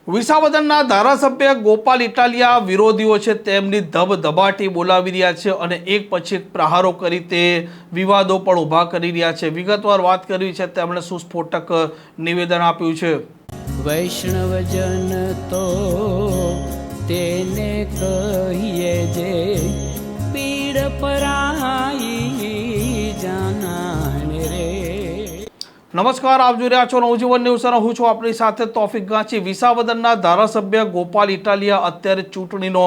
વિસાવદરના ધારાસભ્ય ગોપાલ ઇટાલિયા વિરોધીઓ છે તેમની ધબધબાટી બોલાવી રહ્યા છે અને એક પછી એક પ્રહારો કરી તે વિવાદો પણ ઊભા કરી રહ્યા છે. વિગતવાર વાત કરવી છે તેમણે સુસ્ફોટક નિવેદન આપ્યું છે. વૈષ્ણવજન તો તેને કહીએ જે પીડ પરાઈ જાનાને રે. નમસ્કાર, આપ જોઈ રહ્યા છો નવજીવન ન્યૂઝ અને હું છું આપણી સાથે તોફિક ગાંચી. વિસાવદરના ધારાસભ્ય ગોપાલ ઇટાલિયા અત્યારે ચૂંટણીનો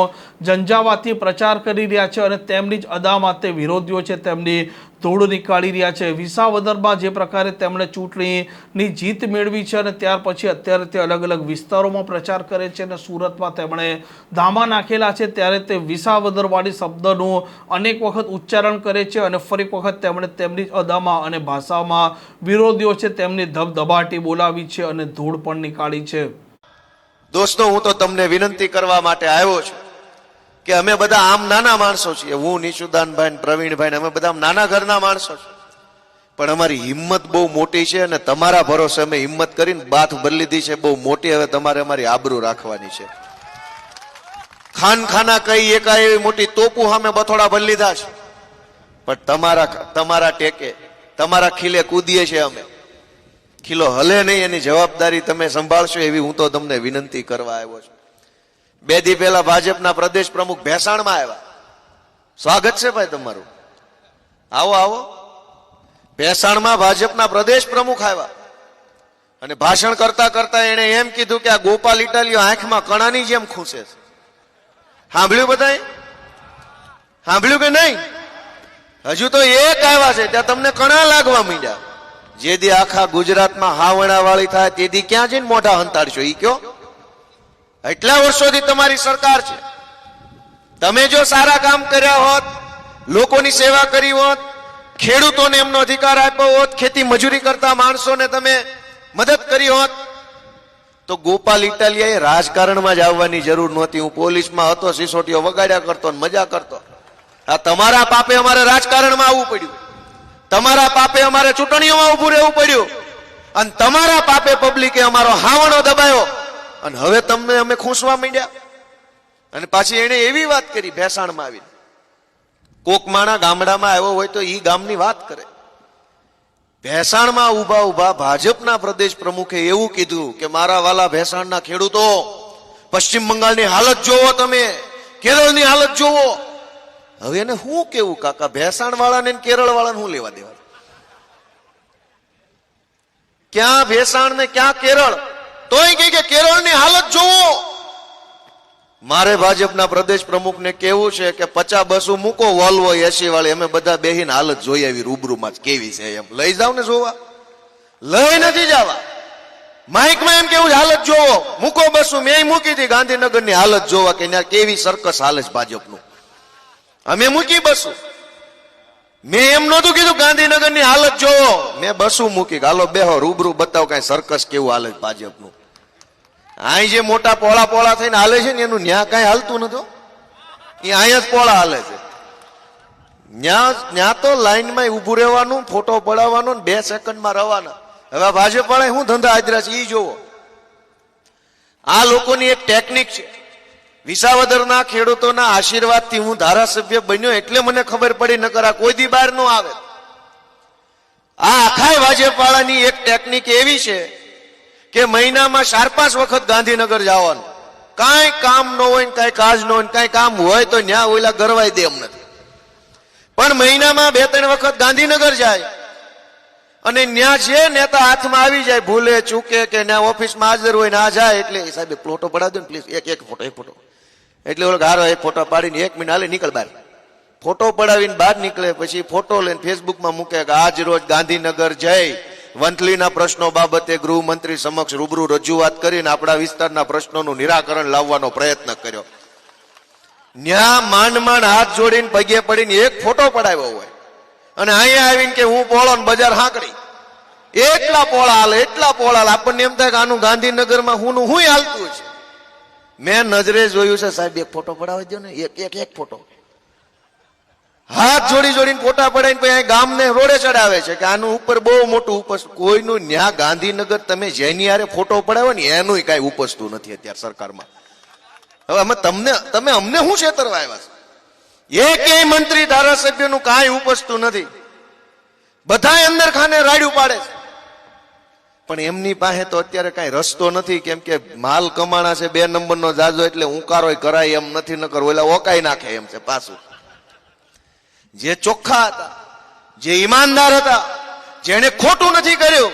ઝંઝાવાતી પ્રચાર કરી રહ્યા છે અને તેમની જ અદામાં તે વિરોધીઓ છે તેમની ધૂળ નીકાળી રહ્યા છે. વિસાવદરમાં જે પ્રકારે તેમણે ચૂંટણીની જીત મેળવી છે અને ત્યાર પછી અત્યારે તે અલગ અલગ વિસ્તારોમાં પ્રચાર કરે છે અને સુરતમાં તેમણે ધામા નાખેલા છે ત્યારે તે વિસાવદરવાળી શબ્દનું અનેક વખત ઉચ્ચારણ કરે છે અને ફરી એક વખત તેમણે તેમની જ અદામાં અને ભાષામાં વિરોધીઓ છે તેમની ધબધબાટી બોલાવી છે અને ધૂળ પણ નીકાળી છે. દોસ્તો, હું તો તમને વિનંતી કરવા માટે આવ્યો છું કે અમે બધા આમ નાના માણસો છીએ. હું, નિશુદાનભાઈ, પ્રવીણભાઈ, અમે બધા નાના ઘરના માણસો છીએ, પણ અમારી હિંમત બહુ મોટી છે અને તમારા ભરોસે અમે હિંમત કરીને બાથ ભરી લીધી છે બહુ મોટી. હવે તમારે અમારી આબરૂ રાખવાની છે. ખાનખાના કઈ એકા એવી મોટી તોપુ સામે બથોડા ભરી લીધા છે, પણ તમારા ટેકે તમારા ખીલે કૂદીએ છે અમે. ખીલો હલે નહીં એની જવાબદારી તમે સંભાળશો એવી હું તો તમને વિનંતી કરવા આવ્યો છું. 2 દી પહેલા ભાજપના પ્રદેશ પ્રમુખ ભેસાણમાં આવ્યા. સ્વાગત છે ભાઈ તમારું, આવો આવો. ભેસાણમાં ભાજપના પ્રદેશ પ્રમુખ આવ્યા અને ભાષણ કરતા કરતા એને એમ કીધું કે આ ગોપાલ ઇટાલિયો આંખમાં કણાની જેમ ખૂંસે છે. સાંભળ્યું બધાએ? સાંભળ્યું કે નહીં? હજુ તો એક આવ્યા છે ત્યાં તમને કણા લાગવા માંડ્યા. જે દી આખા ગુજરાતમાં હાવણા વાળી થાય તે દી ક્યાં જઈને મોઢા હંતાડશો ઈ કયો? એટલા વર્ષોથી તમારી સરકાર છે. તમે જો સારા કામ કર્યા હોત, લોકોની સેવા કરી હોત, ખેડૂતોને એમનો અધિકાર આપ્યો હોત, ખેતી મજૂરી કરતા માણસોને તમે મદદ કરી હોત, તો ગોપાલ ઇટાલિયાએ રાજકારણમાં જ આવવાની જરૂર નહોતી. હું પોલીસમાં હતો, સિસોટીઓ વગાડ્યા કરતો, મજા કરતો. આ તમારા પાપે અમારે રાજકારણમાં આવવું પડ્યું, તમારા પાપે અમારે ચૂંટણીઓમાં ઉભું રહેવું પડ્યું, અને તમારા પાપે પબ્લિકે અમારો હાવણો દબાયો અને હવે તમને અમે ખૂંસવા માંડ્યા. અને પાછી એને એવી વાત કરી ભેસાણમાં આવીને, કોક માણા ગામડામાં આવ્યો હોય તો ઈ ગામની વાત કરે. ભેસાણમાં ઉભા ઉભા ભાજપના પ્રદેશ પ્રમુખે એવું કીધું કે મારા વાલા ભેસાણના ખેડૂતો, પશ્ચિમ બંગાળની હાલત જોવો, તમે કેરળની હાલત જોવો. હવે એને શું કેવું કાકા? ભેસાણ વાળાને કેરળ વાળાને શું લેવા દેવા? ક્યાં ભેસાણ ને ક્યાં કેરળ? તોય કે કેરળની હાલત જોવો. મારે ભાજપના પ્રદેશ પ્રમુખને કેવું છે કે 50 બસો મૂકો વોલ્વો 80 વાળી, અમે બધા બેહીને હાલત જોઈ આવી રૂબરૂમાં જ કેવી છે. એમ લઈ જાવ ને જોવા, લઈ નથી જવા. માઇકમાં એમ કેવું હાલત જોવો, મૂકો બસો. મેં મૂકી હતી ગાંધીનગરની હાલત જોવા કે ત્યાં કેવી સર્કસ હાલે છે ભાજપનું. અમે મૂકી બસો. મેં એમ નહોતું કીધું ગાંધીનગરની હાલત જોવો, મેં બસો મૂકી. હાલો બેહો, રૂબરૂ બતાવો કઈ સર્કસ કેવું હાલે છે ભાજપનું. અહીં જે મોટા પોળા પોળા થઈને હાલે છે ને એનું ન્યા કઈ હાલતું નતું. એ અહીંયા જ પોળા હાલે છે. ન્યા તો લાઈનમાં ઉભું રહેવાનું, ફોટો પડાવવાનો, 2 સેકન્ડમાં રવાના. હવે ભાજપ વાળા શું ધંધા આદરા છે એ જોવો. આ લોકોની એક ટેકનિક છે. વિસાવદરના ખેડૂતોના આશીર્વાદથી હું ધારાસભ્ય બન્યો એટલે મને ખબર પડી, નકર આ કોઈ દી બહાર ન આવે. આ આખા ભાજપ વાળાની એક ટેકનિક એવી છે કે મહિનામાં 4-5 વખત ગાંધીનગર જવાનું. કાંઈ કામ ન હોય ને કાંઈ કાજ ન હોય ને કાંઈ કામ હોય તો ન્યા ઓલા ગરવાઈ દે એમ નથી, પણ મહિનામાં 2-3 વખત ગાંધીનગર જાય અને ન્યા જે નેતા હાથમાં આવી જાય, ભૂલે ચૂકે કે ન્યા ઓફિસમાં હાજર હોય ને આ જાય એટલે સાહેબ ફોટો પડાવી દો ને પ્લીઝ, એક ફોટો. એટલે ઓલો ગારો એક ફોટો પાડીને 1 મિનિટ હાલે નીકળ બહાર. ફોટો પડાવીને બહાર નીકળે, પછી ફોટો લઈને ફેસબુકમાં મૂકે કે આજ રોજ ગાંધીનગર જઈ વંથલીના પ્રશ્નો બાબતે ગૃહમંત્રી સમક્ષ રૂબરૂ રજૂઆત કરીને આપણા વિસ્તારના પ્રશ્નોનું નિરાકરણ લાવવાનો પ્રયત્ન કર્યો. ન્યા માંડ હાથ જોડીને પગે પડીને એક ફોટો પડાવ્યો હોય અને અહીંયા આવીને કે હું પોળો ને બજાર હાંકડી. એટલા પોળા હાલે, એટલા પોળા હાલે. આપણને એમ થાય કે આનું ગાંધીનગરમાં હું હાલતું છે. મેં નજરે જોયું છે સાહેબ, એક ફોટો પડાવી દો ને, એક ફોટો. હાથ જોડી જોડીને ફોટા પડાવીને પછી ગામને રોડે ચડાવે છે કે આનું ઉપર બહુ મોટું ઉપસ. કોઈનું ન્યા ગાંધીનગર તમે જેની હારે ફોટો પડાવો ને એનું કઈ ઉપસતું નથી અત્યારે સરકારમાં. હવે અમે તમે અમને શું છેતરવા આવ્યા છે? એકેય મંત્રી ધારાસભ્યનું કાંઈ ઉપસતું નથી. બધા અંદર ખાને રાડ્યું પાડે છે. પણ એમની પાસે તો અત્યારે કઈ રસ્તો નથી, કેમ કે માલ કમાણા છે 2 નંબરનો જાજો, એટલે ઉંકારો કરાય એમ નથી, નકર ઓલા ઓકાઈ નાખે એમ છે પાછું. જે ચોખ્ખા હતા, જે ઈમાનદાર હતા, જેને ખોટું નથી કર્યું,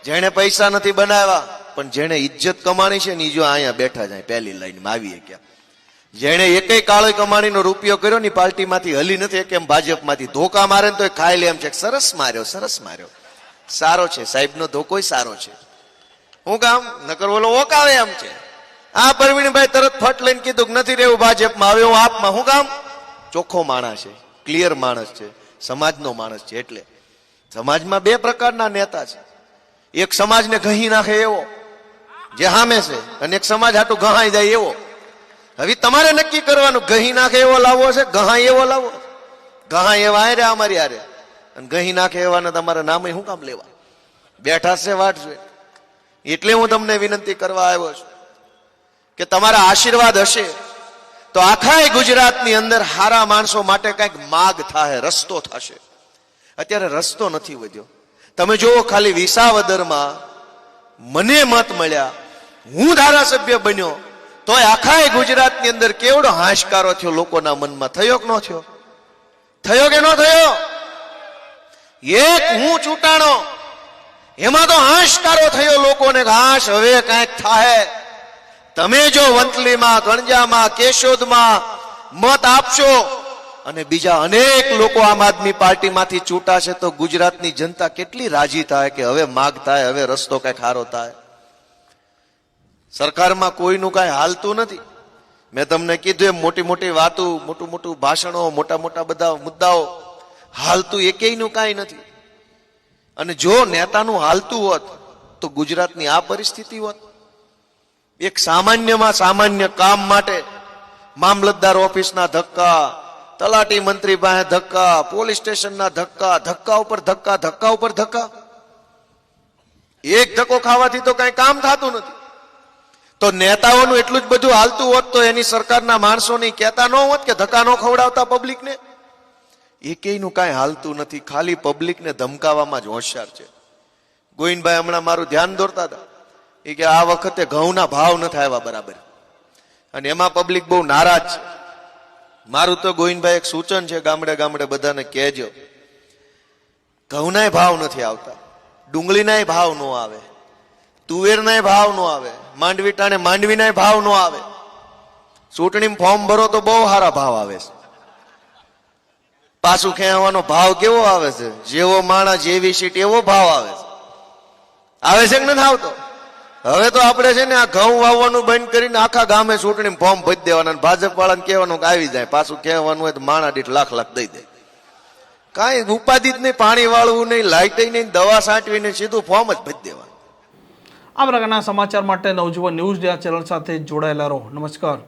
જેને પૈસા નથી બનાવ્યા, પણ જેને ઇજ્જત કમાણી છે ને ઈ જો અહીંયા બેઠા જાય પહેલી લાઈનમાં આવીએ ક્યાં. જેને એકેય કાળી કમાણીનો રૂપિયો કર્યો ની પાર્ટીમાંથી હલી નથી, કેમ ભાજપમાંથી ધોકા મારે ને તો ખાઈ લે એમ છે. સરસ માર્યો, સરસ માર્યો, સારો છે સાહેબનો ધોકોય સારો છે. હું કામ નકર ઓલો ઓકાવે એમ છે. આ પરવીણભાઈ તરત ફટ લઈને કીધું કે નથી રહેવું ભાજપમાં, હવે હું આપમાં. હું કામ? ચોખ્ખો માણસ છે, ક્લિયર માણસ છે, સમાજનો માણસ છે. એટલે સમાજમાં 2 પ્રકારના નેતા છે. એક સમાજને ઘહી નાખે એવો જે સામે છે, અને એક સમાજ હાટું ગહાઈ જાય એવો. હવે તમારે નક્કી કરવાનું, ઘહી નાખે એવો લાવવો છે, ગહાઈ એવો લાવવો. ગહાઈ એવા આરે અમારી હારે, અને ગહી નાખે એવાને તમારા નામે શું કામ લેવા? બેઠા છે વાટ જોઈ. એટલે હું તમને વિનંતી કરવા આવ્યો છું કે તમારા આશીર્વાદ હશે તો આખા ગુજરાતની અંદર હારા માણસો માટે કઈક માગ થાય, રસ્તો થશે. અત્યારે રસ્તો નથી વધ્યો. તમે જુઓ ખાલી વિસાવદરમાં મને મત મળ્યા, હું ધારાસભ્ય બન્યો, તોય આખા ગુજરાતની અંદર કેવડો હાશકારો થયો લોકોના મનમાં. થયો કે ન થયો? થયો કે ન થયો? એક હું ચૂંટાણો એમાં તો હાશકારો થયો લોકોને, હાશ હવે કઈક થાય. તમે જો વંથલીમાં, ગણજામાં, કેશોદમાં મત આપશો અને બીજા અનેક લોકો આમ આદમી પાર્ટીમાંથી ચૂંટાશે તો ગુજરાતની જનતા કેટલી રાજી થાય કે હવે માગ થાય, હવે રસ્તો કઈ ખારો થાય. સરકારમાં કોઈનું કઈ હાલતું નથી. મેં તમને કીધું એમ મોટી મોટી વાતો, મોટું મોટું ભાષણો, મોટા મોટા બધા મુદ્દાઓ, હાલતું એકેયનું કાંઈ નથી. અને જો નેતાનું હાલતું હોત તો ગુજરાતની આ પરિસ્થિતિ હોત. એક સામાન્યમાં સામાન્ય કામ માટે મામલતદાર ઓફિસના ધક્કા, તલાટી મંત્રી પાસે ધક્કા, પોલીસ સ્ટેશનના ધક્કા, ધક્કા ઉપર ધક્કા, ધક્કા ઉપર ધક્કા. એક ધક્કો ખાવાથી તો કઈ કામ થતું નથી. તો નેતાઓનું એટલું જ બધું હાલતું હોત તો એની સરકારના માણસોની કહેતા ન હોત કે ધક્કા ન ખવડાવતા પબ્લિકને. એકેયનું કાંઈ હાલતું નથી, ખાલી પબ્લિકને ધમકાવવામાં જ હોશિયાર છે. ગોવિંદભાઈ હમણાં મારું ધ્યાન દોરતા હતા એ કે આ વખતે ઘઉંના ભાવ નથી આવ્યા બરાબર, અને એમાં પબ્લિક બહુ નારાજ છે. મારું તો ગોવિંદભાઈ એક સૂચન છે, ગામડે ગામડે બધાને કહેજો, ઘઉંનાય ભાવ નથી આવતા, ડુંગળીનાય ભાવ ન આવે, તુવેરનાય ભાવ ન આવે, માંડવી ટાણે માંડવીનાય ભાવ ન આવે. ચૂંટણી ફોર્મ ભરો તો બહુ સારા ભાવ આવે છે. પાછું ખેવાનો ભાવ કેવો આવે છે? જેવો માણસ જેવી સીટ એવો ભાવ આવે છે. આવે છે કે નથી આવતો? હવે તો આપણે છે ને આ ઘઉં વાવવાનું બંધ કરીને આખા ગામે ચૂંટણી ફોર્મ ભરી દેવાના, ભાજપ વાળાને કહેવાનું કે આવી જાય. પાછું કહેવાનું હોય તો માણા દીઠ લાખ લાખ દઈ દે. કાંઈ ઉપાધિ જ નહીં, પાણી વાળવું નહીં, લાઇટ નહીં, દવા છાંટવી નહીં, સીધું ફોર્મ જ ભરી દેવાનું. આ પ્રકારના સમાચાર માટે નવજીવન ન્યૂઝ ચેનલ સાથે જોડાયેલા રહો. નમસ્કાર.